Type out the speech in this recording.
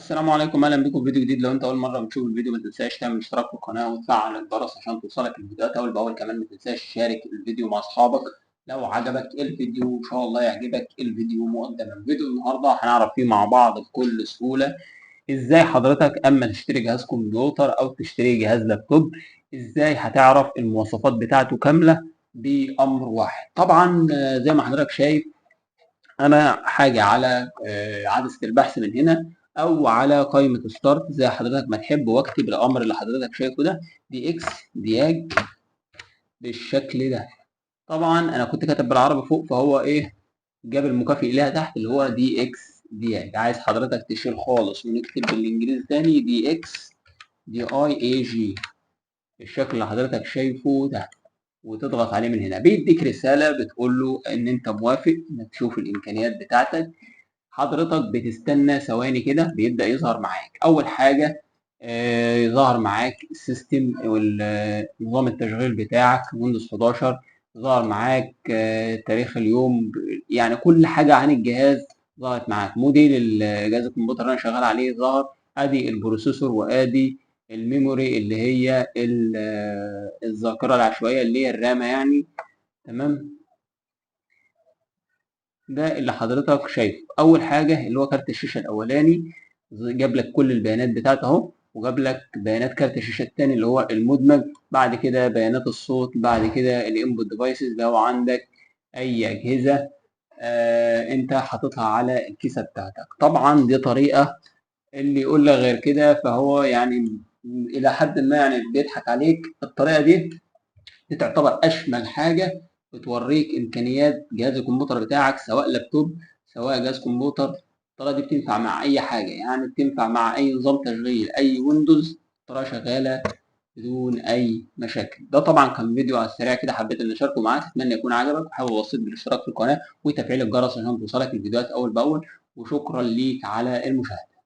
السلام عليكم، اهلا بكم في فيديو جديد. لو انت اول مره بتشوف الفيديو ما تنساش تعمل اشتراك في القناه وتفعل الجرس عشان توصلك الفيديوهات اول باول. كمان ما تنساش تشارك الفيديو مع اصحابك. لو عجبك الفيديو ان شاء الله يعجبك الفيديو مقدما. فيديو النهارده هنعرف فيه مع بعض بكل سهوله ازاي حضرتك اما تشتري جهاز كمبيوتر او تشتري جهاز لابتوب ازاي هتعرف المواصفات بتاعته كامله بامر واحد. طبعا زي ما حضرتك شايف انا حاجه على عدسه البحث من هنا او على قائمه ستارت زي حضرتك ما تحب، واكتب الامر اللي حضرتك شايفه ده دي اكس دياج بالشكل ده. طبعا انا كنت كاتب بالعربي فوق فهو ايه جاب المكافئ ليها تحت اللي هو دي اكس دياج. عايز حضرتك تشيل خالص ونكتب بالانجليزي تاني دي اكس دي اي اي جي الشكل اللي حضرتك شايفه ده، وتضغط عليه من هنا بيديك رساله بتقول له ان انت موافق انك تشوف الامكانيات بتاعتك. حضرتك بتستنى ثواني كده بيبدأ يظهر معاك. أول حاجة يظهر معاك السيستم ونظام التشغيل بتاعك ويندوز 11. ظهر معاك تاريخ اليوم، يعني كل حاجة عن الجهاز ظهرت معاك. موديل الجهاز الكمبيوتر اللي أنا شغال عليه ظهر. أدي البروسيسور وأدي الميموري اللي هي الذاكرة العشوائية اللي هي الرامة يعني. تمام، ده اللي حضرتك شايفه. اول حاجه اللي هو كارت الشاشه الاولاني جاب لك كل البيانات بتاعته اهو، وجاب لك بيانات كارت الشاشه الثاني اللي هو المدمج، بعد كده بيانات الصوت، بعد كده الانبوت ديفايسز لو عندك اي اجهزه انت حاططها على الكيسه بتاعتك. طبعا دي طريقه، اللي يقول لك غير كده فهو يعني الى حد ما يعني بيضحك عليك. الطريقه دي تعتبر اشمل حاجه بتوريك امكانيات جهاز الكمبيوتر بتاعك سواء لابتوب سواء جهاز كمبيوتر. الطريقه دي بتنفع مع اي حاجه، يعني بتنفع مع اي نظام تشغيل اي ويندوز. الطريقه شغاله بدون اي مشاكل. ده طبعا كان فيديو على السريع كده حبيت ان اشاركه معاك، اتمنى يكون عجبك، وحاول اوصيك بالاشتراك في القناه وتفعيل الجرس عشان توصلك الفيديوهات اول باول. وشكرا ليك على المشاهده.